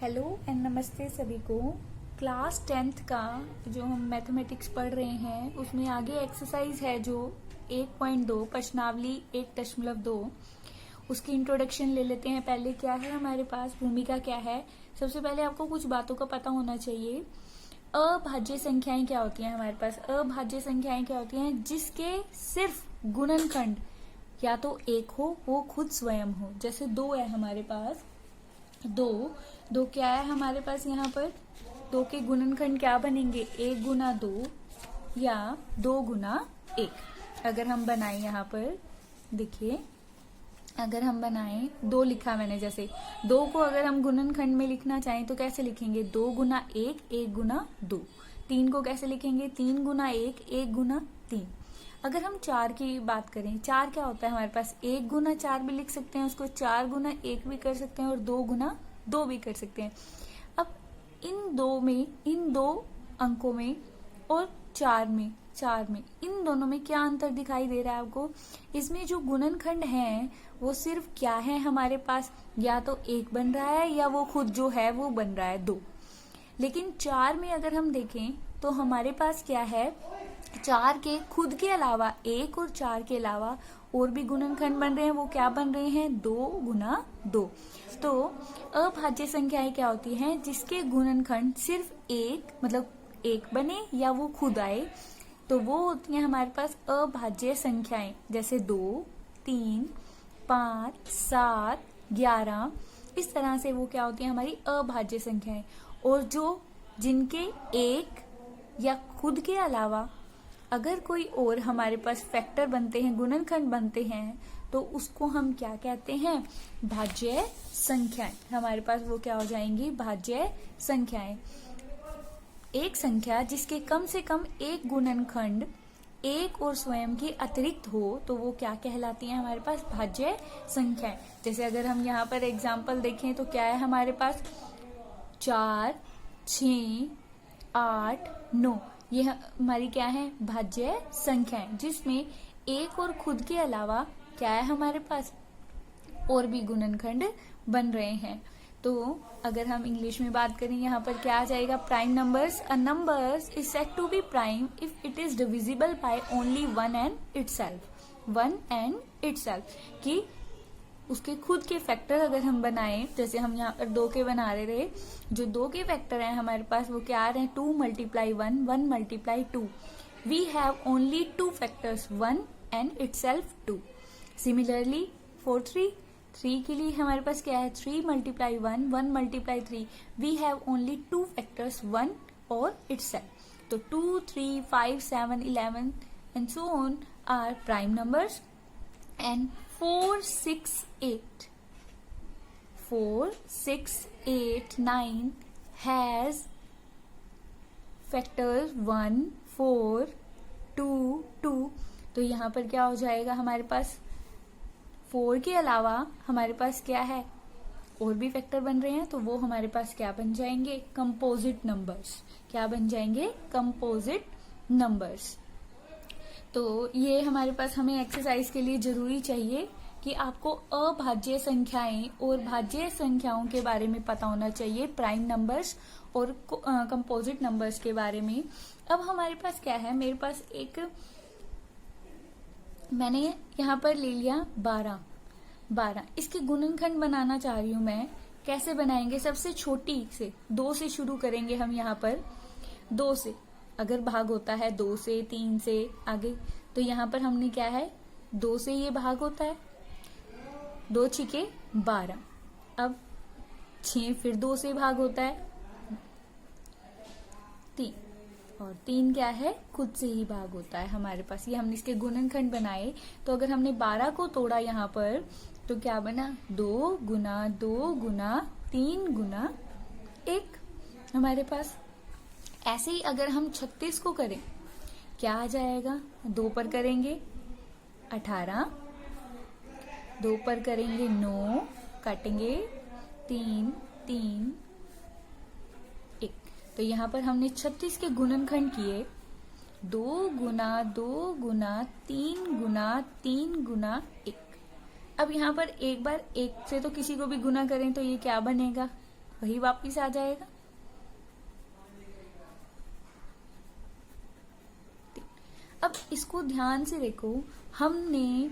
Hello and नमस्ते सभी को। क्लास 10th का जो हम मैथमेटिक्स पढ़ रहे हैं उसमें आगे एक्सरसाइज है जो 1.2 प्रश्नावली 1.2 उसकी इंट्रोडक्शन ले लेते हैं। पहले क्या है हमारे पास, भूमिका क्या है। सबसे पहले आपको कुछ बातों का पता होना चाहिए। अभाज्य संख्याएं क्या होती हैं हमारे पास। अभाज्य संख्याएं क्या होती हैं जिसके सिर्फ गुणनखंड या तो एक हो, वो खुद स्वयं हो। जैसे 2 है हमारे पास, दो क्या है हमारे पास यहाँ पर, 2 के गुणनखंड क्या बनेंगे, 1 गुना 2 या 2 गुना 1। अगर हम बनाएं यहाँ पर देखिए, अगर हम बनाएं 2 लिखा मैंने, जैसे 2 को अगर हम गुणनखंड में लिखना चाहें तो कैसे लिखेंगे, 2 गुना 1 1 गुना 2। 3 को कैसे लिखेंगे, 3 गुना 1 1 गुना 3। अगर हम 4 की बात करें, 4 क्या होता है हमारे पास, 1 गुना 4 भी लिख सकते हैं उसको, 4 गुना 1 भी कर सकते हैं और 2 गुना 2 भी कर सकते हैं। अब इन दो अंकों में और 4 में इन दोनों में क्या अंतर दिखाई दे रहा है आपको। इसमें जो गुणनखंड है वो सिर्फ क्या है हमारे पास, या तो 1 बन रहा है या वो खुद जो है वो बन रहा है 2। लेकिन 4 में अगर हम देखें तो हमारे पास क्या है, 4 के खुद के अलावा 1 और 4 के अलावा और भी गुणनखंड बन रहे हैं। वो क्या बन रहे हैं, 2 गुना 2। तो अभाज्य संख्याएं क्या होती हैं जिसके गुणनखंड सिर्फ 1 मतलब 1 बने या वो खुद आए, तो वो होती हैं हमारे पास अभाज्य संख्याएं। जैसे 2 3 5 7 11, इस तरह से वो क्या होती है हमारी अभाज्य संख्याएं। और जो जिनके 1 या खुद के अलावा अगर कोई और हमारे पास फैक्टर बनते हैं, गुणनखंड बनते हैं, तो उसको हम क्या कहते हैं, भाज्य संख्याएं। हमारे पास वो क्या हो जाएंगी, भाज्य संख्याएं। एक संख्या जिसके कम से कम एक गुणनखंड एक और स्वयं के अतिरिक्त हो तो वो क्या कहलाती है हमारे पास, भाज्य संख्याएं। जैसे अगर हम यहाँ पर एग्जाम्पल देखें तो क्या है हमारे पास, 4 6 8 9, ये हमारी क्या है, भाज्य संख्याएं, जिसमें एक और खुद के अलावा क्या है हमारे पास, और भी गुणनखंड बन रहे हैं। तो अगर हम इंग्लिश में बात करें यहाँ पर क्या आ जाएगा, prime numbers, a numbers is said to be prime if it is divisible by only one and itself, कि उसके खुद के फैक्टर अगर हम बनाएं, जैसे हम यहाँ पर 2 के बना रहे थे, जो 2 के फैक्टर हैं हमारे पास वो क्या आ रहे हैं, 2 multiply 1 1 multiply 2। We have only 2 factors 1 and itself 2। Similarly for 3 के लिए हमारे पास क्या है, 3 multiply 1 1 multiply 3। We have only 2 factors 1 और इटसेल्फ। तो 2 3 5 7 11 and so on are prime numbers. And 4 6 8 9 has factors 1 4 2 2। तो यहाँ पर क्या हो जाएगा हमारे पास, 4 के अलावा हमारे पास क्या है, और भी फैक्टर बन रहे हैं, तो वो हमारे पास क्या बन जाएंगे, कंपोजिट नंबर्स। क्या बन जाएंगे, कंपोजिट नंबर्स। तो ये हमारे पास हमें एक्सरसाइज के लिए जरूरी चाहिए कि आपको अभाज्य संख्याएं और भाज्य संख्याओं के बारे में पता होना चाहिए, प्राइम नंबर्स और कंपोजिट नंबर्स के बारे में। अब हमारे पास क्या है, मेरे पास एक, मैंने यहाँ पर ले लिया 12, इसके गुणनखंड बनाना चाह रही हूं मैं। कैसे बनाएंगे, सबसे छोटी से 2 से शुरू करेंगे हम। यहाँ पर 2 से अगर भाग होता है, 2 से 3 से आगे, तो यहाँ पर हमने क्या है, 2 से ये भाग होता है, 2 छिके 12। अब 6 फिर 2 से भाग होता है 3, और 3 क्या है, खुद से ही भाग होता है हमारे पास। ये हमने इसके गुणनखंड बनाए। तो अगर हमने 12 को तोड़ा यहाँ पर तो क्या बना, 2 गुना 2 गुना 3 गुना 1 हमारे पास। ऐसे ही अगर हम 36 को करें, क्या आ जाएगा, 2 पर करेंगे 18, 2 पर करेंगे 9, काटेंगे 3 3 1। तो यहाँ पर हमने 36 के गुणनखंड किए, 2 गुना 2 गुना 3 गुना 3 गुना 1। अब यहाँ पर एक बार 1 से तो किसी को भी गुना करें तो ये क्या बनेगा, वही वापिस आ जाएगा। अब इसको ध्यान से देखो, हमने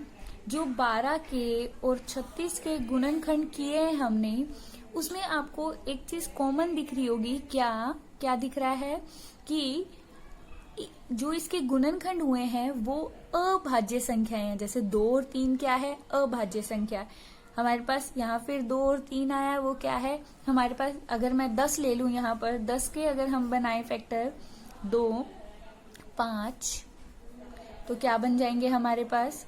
जो 12 के और 36 के गुणनखंड किए हैं हमने, उसमें आपको एक चीज कॉमन दिख रही होगी। क्या दिख रहा है कि जो इसके गुणनखंड हुए हैं वो अभाज्य संख्याएं हैं। जैसे 2 और 3 क्या है, अभाज्य संख्या। हमारे पास यहाँ फिर 2 और 3 आया, वो क्या है हमारे पास। अगर मैं 10 ले लूं यहाँ पर, 10 के अगर हम बनाए फैक्टर 2, 5, तो क्या बन जाएंगे हमारे पास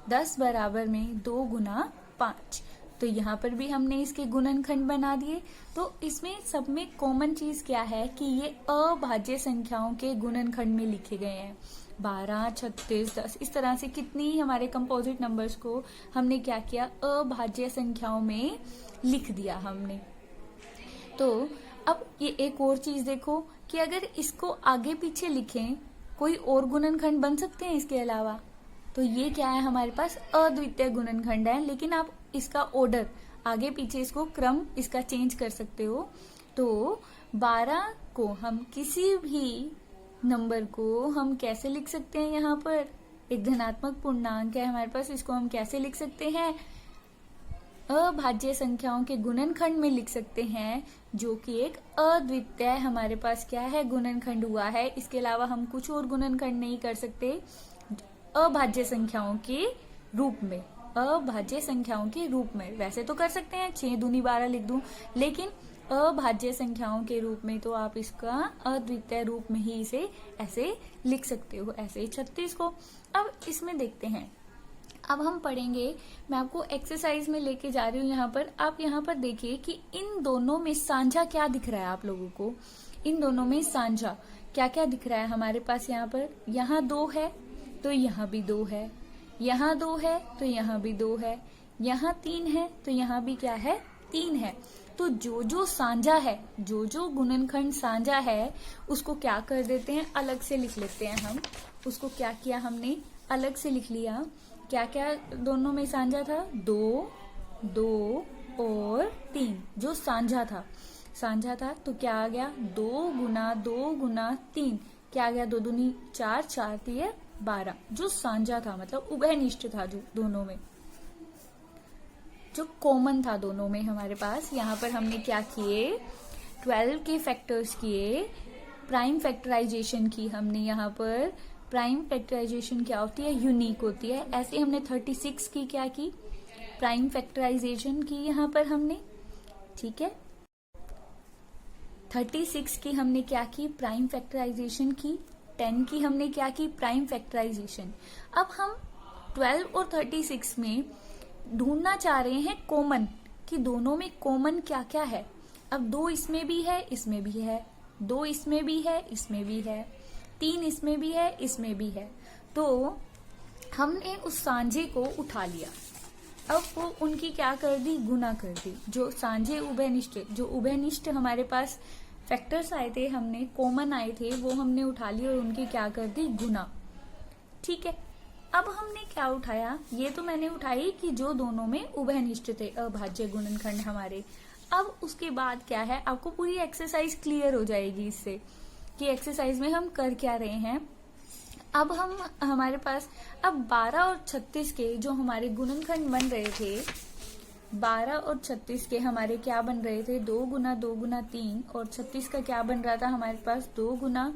10 बराबर में 2 गुना 5। तो यहाँ पर भी हमने इसके गुणनखंड बना दिए। तो इसमें सब में कॉमन चीज क्या है कि ये अभाज्य संख्याओं के गुणनखंड में लिखे गए हैं। 12, 36, 10 इस तरह से कितनी हमारे कंपोजिट नंबर्स को हमने क्या किया, अभाज्य संख्याओं में लिख दिया हमने। तो अब ये एक और चीज देखो कि अगर इसको आगे पीछे लिखें, कोई और गुणनखंड बन सकते हैं इसके अलावा। तो ये क्या है हमारे पास, अद्वितीय गुणनखंड है। लेकिन आप इसका ऑर्डर आगे पीछे, इसको क्रम इसका चेंज कर सकते हो। तो 12 को हम किसी भी नंबर को हम कैसे लिख सकते हैं, यहाँ पर एक धनात्मक पूर्णांक है हमारे पास, इसको हम कैसे लिख सकते हैं, अभाज्य संख्याओं के गुणनखंड में लिख सकते हैं, जो कि एक अद्वितीय हमारे पास क्या है, गुणनखंड हुआ है। इसके अलावा हम कुछ और गुणनखंड नहीं कर सकते अभाज्य संख्याओं के रूप में। अभाज्य संख्याओं के रूप में वैसे तो कर सकते हैं, 6 दूनी 12 लिख दूं, लेकिन अभाज्य संख्याओं के रूप में तो आप इसका अद्वितीय रूप में ही इसे ऐसे लिख सकते हो, ऐसे 36 को। अब इसमें देखते हैं, अब हम पढ़ेंगे, मैं आपको एक्सरसाइज में लेके जा रही हूँ। यहाँ पर आप यहाँ पर देखिए कि इन दोनों में साझा क्या दिख रहा है आप लोगों को। इन दोनों में साझा क्या क्या दिख रहा है हमारे पास। यहाँ पर यहाँ 2 है तो यहाँ भी 2 है, यहाँ 2 है तो यहाँ भी 2 है, यहाँ 3 है तो यहाँ भी क्या है, 3 है। तो जो जो साझा है, जो जो गुणनखंड साझा है, उसको क्या कर देते हैं, अलग से लिख लेते हैं हम। उसको क्या किया हमने, अलग से लिख लिया। क्या क्या दोनों में साझा था, 2, 2 और 3 जो साझा था। तो क्या आ गया, 2 गुना 2 गुना 3 क्या आ गया, 2 दूनी 4, 4 3 12 जो साझा था, मतलब उभयनिष्ठ था जो दोनों में, जो कॉमन था दोनों में हमारे पास। यहाँ पर हमने क्या किए, 12 के फैक्टर्स किए, प्राइम फैक्टराइजेशन की हमने। यहाँ पर प्राइम फैक्टराइजेशन क्या होती है, यूनिक होती है। ऐसे हमने 36 की क्या की, प्राइम फैक्टराइजेशन की यहाँ पर हमने, ठीक है। 36 की हमने क्या की, प्राइम फैक्टराइजेशन की। 10 की हमने क्या की, प्राइम फैक्टराइजेशन। अब हम 12 और 36 में ढूंढना चाह रहे हैं कॉमन, कि दोनों में कॉमन क्या क्या है। अब 2 इसमें भी है, इसमें भी है, 2 इसमें भी है, इसमें भी है, 3 इसमें भी है, इसमें भी है। तो हमने उस सांझे को उठा लिया। अब वो उनकी क्या कर दी, गुना कर दी। जो सांझे उभयनिष्ठ, जो उभयनिष्ठ हमारे पास फैक्टर्स आए थे, हमने कॉमन आए थे, वो हमने उठा लिए और उनकी क्या कर दी, गुना। ठीक है। अब हमने क्या उठाया, ये तो मैंने उठाई कि जो दोनों में उभयनिष्ठ थे, अभाज्य गुणनखंड हमारे। अब उसके बाद क्या है, आपको पूरी एक्सरसाइज क्लियर हो जाएगी इससे कि एक्सरसाइज में हम कर क्या रहे हैं। अब हम हमारे पास अब 12 और 36 के जो हमारे गुणनखंड बन रहे थे, 12 और 36 के हमारे क्या बन रहे थे, 2 गुना 2 गुना 3, और 36 का क्या बन रहा था हमारे पास, 2 गुना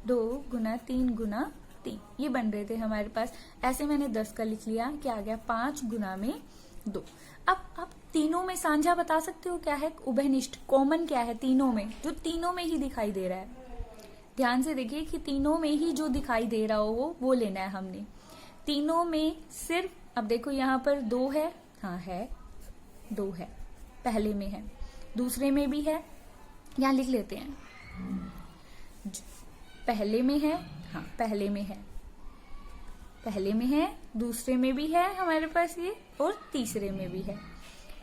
2 गुना 3 गुना 3, ये बन रहे थे हमारे पास। ऐसे मैंने 10 का लिख लिया, क्या आ गया, 5 गुना में 2। अब आप तीनों में साझा बता सकते हो क्या है, उभयनिष्ठ कॉमन क्या है तीनों में, जो तीनों में ही दिखाई दे रहा है। ध्यान से देखिए कि तीनों में ही जो दिखाई दे रहा हो वो लेना है हमने। तीनों में सिर्फ, अब देखो यहाँ पर 2 है, हाँ है, 2 है, पहले में है, दूसरे में भी है, यहाँ लिख लेते हैं, पहले में है, हाँ पहले में है, पहले में है, दूसरे में भी है हमारे पास ये, और तीसरे में भी है।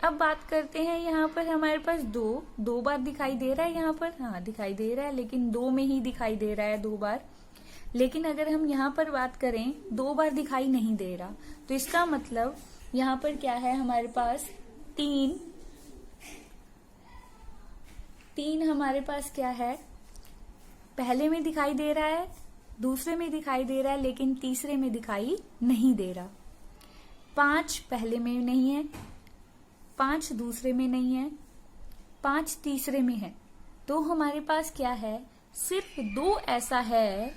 अब बात करते हैं, यहाँ पर हमारे पास 2 बार दिखाई दे रहा है यहाँ पर, हाँ दिखाई दे रहा है, लेकिन 2 में ही दिखाई दे रहा है 2 बार। लेकिन अगर हम यहाँ पर बात करें, 2 बार दिखाई नहीं दे रहा, तो इसका मतलब यहाँ पर क्या है हमारे पास, 3 3 हमारे पास क्या है, पहले में दिखाई दे रहा है, दूसरे में दिखाई दे रहा है, लेकिन तीसरे में दिखाई नहीं दे रहा। 5 पहले में नहीं है, 5 दूसरे में नहीं है, 5 तीसरे में है। तो हमारे पास क्या है, सिर्फ 2 ऐसा है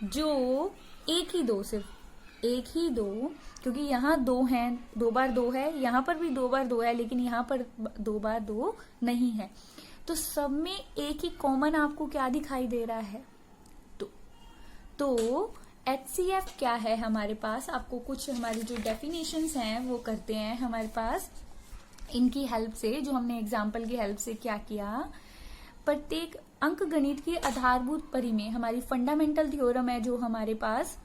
जो एक ही 2, सिर्फ एक ही 2, क्योंकि यहाँ 2 हैं, 2 बार 2 है, यहाँ पर भी 2 बार 2 है, लेकिन यहाँ पर 2 बार 2 नहीं है। तो सब में एक ही कॉमन आपको क्या दिखाई दे रहा है, तो HCF क्या है हमारे पास, आपको कुछ हमारी जो डेफिनेशंस हैं वो करते हैं हमारे पास इनकी हेल्प से, जो हमने एग्जाम्पल की हेल्प से क्या किया। प्रत्येक अंक गणित की आधारभूत परिमेय, हमारी फंडामेंटल थ्योरम है जो हमारे पास,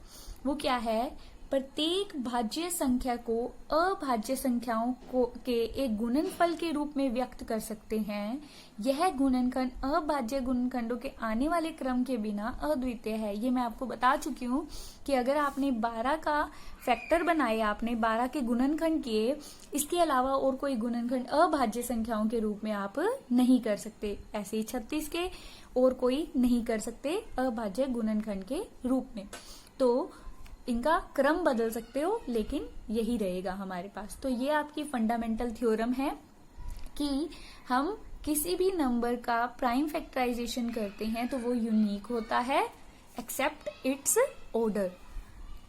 वो क्या है, प्रत्येक भाज्य संख्या को अभाज्य संख्याओं को के एक गुणनफल के रूप में व्यक्त कर सकते हैं। यह गुणनखंड अभाज्य गुणनखंडों के आने वाले क्रम के बिना अद्वितीय है। ये मैं आपको बता चुकी हूँ कि अगर आपने 12 का फैक्टर बनाए, आपने 12 के गुणनखंड किए, इसके अलावा और कोई गुणनखंड अभाज्य संख्याओं के रूप में आप नहीं कर सकते। ऐसे ही 36 के और कोई नहीं कर सकते अभाज्य गुणनखंड के रूप में। तो इनका क्रम बदल सकते हो, लेकिन यही रहेगा हमारे पास। तो ये आपकी फंडामेंटल थ्योरम है कि हम किसी भी नंबर का प्राइम फैक्टराइजेशन करते हैं तो वो यूनिक होता है एक्सेप्ट इट्स ऑर्डर।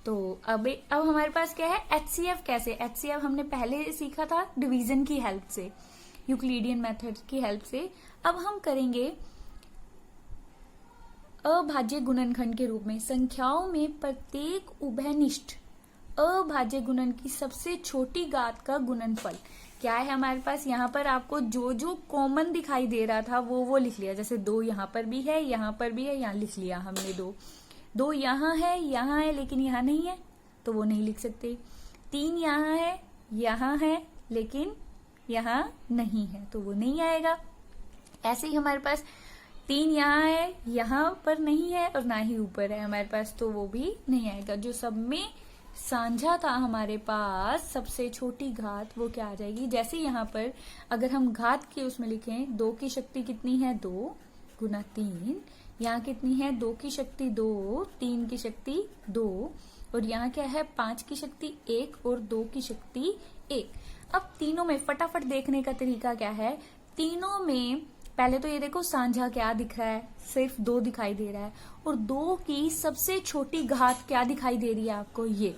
तो अब हमारे पास क्या है, HCF कैसे, HCF हमने पहले सीखा था डिवीजन की हेल्प से, यूक्लिडियन मेथड की हेल्प से। अब हम करेंगे अभाज्य गुणनखंड के रूप में। संख्याओं में प्रत्येक उभयनिष्ठ अभाज्य गुणन की सबसे छोटी घात का गुणनफल क्या है हमारे पास। यहाँ पर आपको जो जो कॉमन दिखाई दे रहा था वो लिख लिया, जैसे 2 यहाँ पर भी है, यहाँ पर भी है, यहाँ लिख लिया हमने 2 यहाँ है लेकिन यहाँ नहीं है तो वो नहीं लिख सकते। 3 यहाँ है लेकिन यहाँ नहीं है तो वो नहीं आएगा। ऐसे ही हमारे पास 3 यहाँ है, यहाँ पर नहीं है और ना ही ऊपर है हमारे पास, तो वो भी नहीं आएगा। जो सब में साझा था हमारे पास सबसे छोटी घात, वो क्या आ जाएगी, जैसे यहाँ पर अगर हम घात की उसमें लिखें 2 की शक्ति कितनी है 2 गुना 3, यहाँ कितनी है 2 की शक्ति 2, 3 की शक्ति 2, और यहाँ क्या है 5 की शक्ति 1 और 2 की शक्ति 1। अब तीनों में फटाफट देखने का तरीका क्या है, तीनों में पहले तो ये देखो साझा क्या दिख रहा है, सिर्फ 2 दिखाई दे रहा है, और 2 की सबसे छोटी घात क्या दिखाई दे रही है आपको, ये।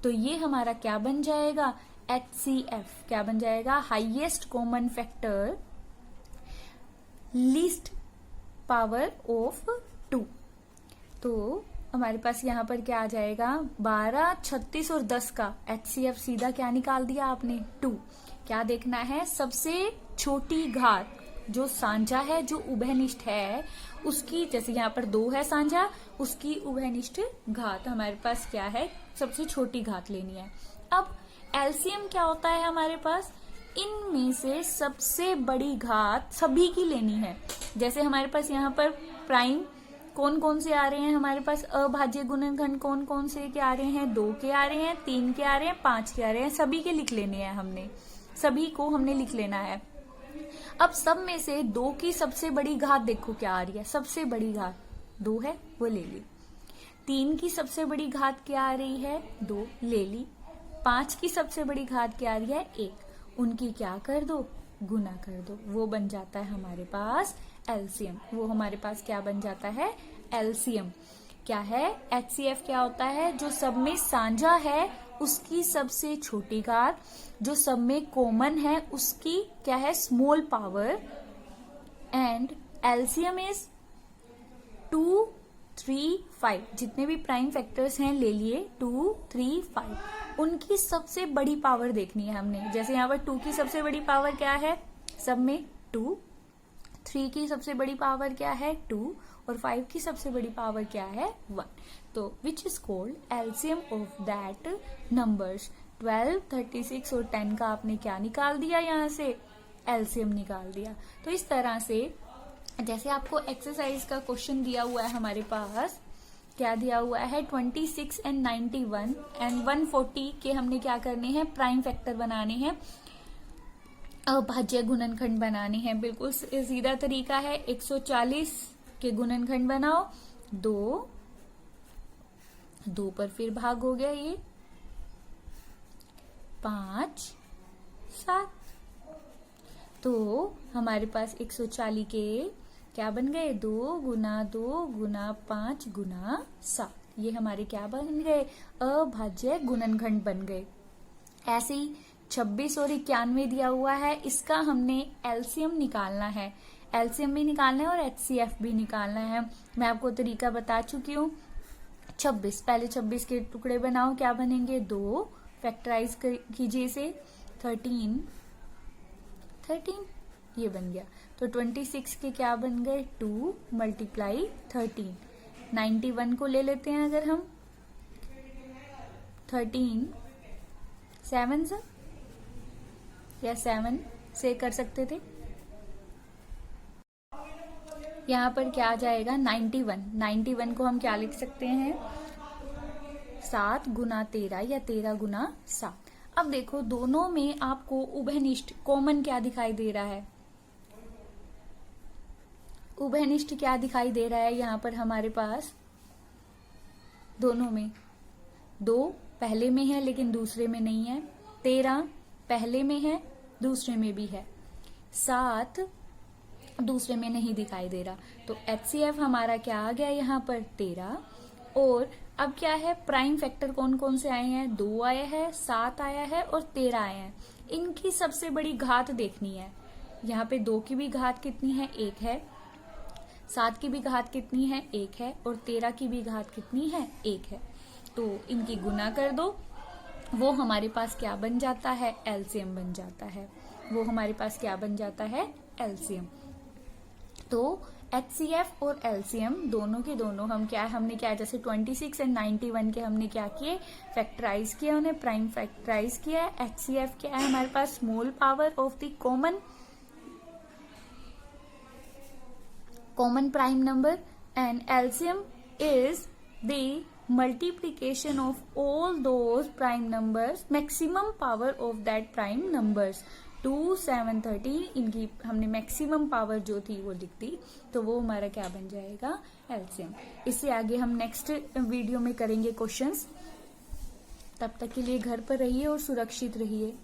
तो ये हमारा क्या बन जाएगा, HCF क्या बन जाएगा, highest common factor least power of 2। तो हमारे पास यहाँ पर क्या आ जाएगा, 12, 36 और 10 का HCF सीधा क्या निकाल दिया आपने 2। क्या देखना है, सबसे छोटी घात जो साझा है, जो उभयनिष्ठ है उसकी, जैसे यहाँ पर 2 है साझा, उसकी उभयनिष्ठ घात हमारे पास क्या है, सबसे छोटी घात लेनी है। अब एलसीएम क्या होता है हमारे पास, इनमें से सबसे बड़ी घात सभी की लेनी है। जैसे हमारे पास यहाँ पर प्राइम कौन कौन से आ रहे हैं हमारे पास, अभाज्य गुणनखंड कौन कौन से के आ रहे हैं, 2 के आ रहे हैं, 3 के आ रहे हैं, 5 के आ रहे हैं, सभी के लिख लेने हैं हमने, सभी को हमने लिख लेना है। अब सब में से 2 की सबसे बड़ी घात देखो क्या आ रही है, सबसे बड़ी घात 2 है, वो ले ली। 3 की सबसे बड़ी घात क्या आ रही है, 2 ले ली। 5 की सबसे बड़ी घात क्या आ रही है, 1, उनकी क्या कर दो, गुना कर दो, वो बन जाता है हमारे पास एलसीएम। वो हमारे पास क्या बन जाता है, एलसीएम। क्या है, HCF क्या होता है, जो सब में साझा है उसकी सबसे छोटी घात, जो सब में कॉमन है उसकी क्या है, small power, and LCM is 2, 3, 5। जितने भी प्राइम फैक्टर्स हैं ले लिए, 2, 3, 5, उनकी सबसे बड़ी पावर देखनी है हमने। जैसे यहाँ पर 2 की सबसे बड़ी पावर क्या है, सब में 2, 3 की सबसे बड़ी पावर क्या है 2, और 5 की सबसे बड़ी पावर क्या है 1। तो which is called LCM of that numbers. 12, 36 और 10 का आपने क्या निकाल दिया, यहाँ से एलसीएम निकाल दिया। तो इस तरह से जैसे आपको एक्सरसाइज का क्वेश्चन दिया हुआ है हमारे पास, क्या दिया हुआ है 26 एंड 91 एंड 140 के हमने क्या करने हैं, प्राइम फैक्टर बनाने हैं। अभाज्य गुणनखंड बनाने हैं। बिल्कुल सीधा तरीका है। 140 के गुणनखंड बनाओ, 2 पर फिर भाग हो गया ये, 5, 7। तो हमारे पास 140 के क्या बन गए, 2 गुना 2 गुना 5 गुना 7। ये हमारे क्या बन गए, अभाज्य गुणनखंड बन गए। ऐसे ही 26 और 91 दिया हुआ है, इसका हमने एलसीएम निकालना है। एलसीएम भी निकालना है और एचसीएफ भी निकालना है। मैं आपको तरीका बता चुकी हूँ। 26, पहले 26 के टुकड़े बनाओ, क्या बनेंगे, 2, फैक्टराइज कीजिए इसे, 13 ये बन गया। तो 26 के क्या बन गए, 2 मल्टीप्लाई 13। 91 को ले लेते हैं अगर हम, 13 7 से, या 7 से कर सकते थे। यहाँ पर क्या आ जाएगा, 91 को हम क्या लिख सकते हैं, 7 गुना 13 या 13 गुना 7। अब देखो दोनों में आपको उभयनिष्ठ कॉमन क्या दिखाई दे रहा है, उभयनिष्ठ क्या दिखाई दे रहा है यहाँ पर हमारे पास, दोनों में 2 पहले में है लेकिन दूसरे में नहीं है, 13 पहले में है दूसरे में भी है, 7 दूसरे में नहीं दिखाई दे रहा। तो एचसीएफ हमारा क्या आ गया यहाँ पर, 13। और अब क्या है, प्राइम फैक्टर कौन कौन से आए हैं, 2 आया है, 7 आया है और 13 आए हैं। इनकी सबसे बड़ी घात देखनी है। यहाँ पे 2 की भी घात कितनी है, 1 है, 7 की भी घात कितनी है, 1 है, और 13 की भी घात कितनी है, 1 है। तो इनकी गुना कर दो, वो हमारे पास क्या बन जाता है, एलसीएम बन जाता है। वो हमारे पास क्या बन जाता है, एलसीएम। तो एचसीएफ और एलसीएम दोनों के दोनों हमने क्या, जैसे 26 एंड 91 के हमने क्या किए, फैक्टराइज किया, उन्हें प्राइम फैक्टराइज किया। एचसीएफ क्या है हमारे पास, small power of the common prime number, and LCM is the multiplication of all those prime numbers, maximum power of that prime numbers। 2, 7, 13 इनकी हमने मैक्सिमम पावर जो थी वो लिख दी, तो वो हमारा क्या बन जाएगा, एलसीएम। इससे आगे हम नेक्स्ट वीडियो में करेंगे क्वेश्चंस। तब तक के लिए घर पर रहिए और सुरक्षित रहिए।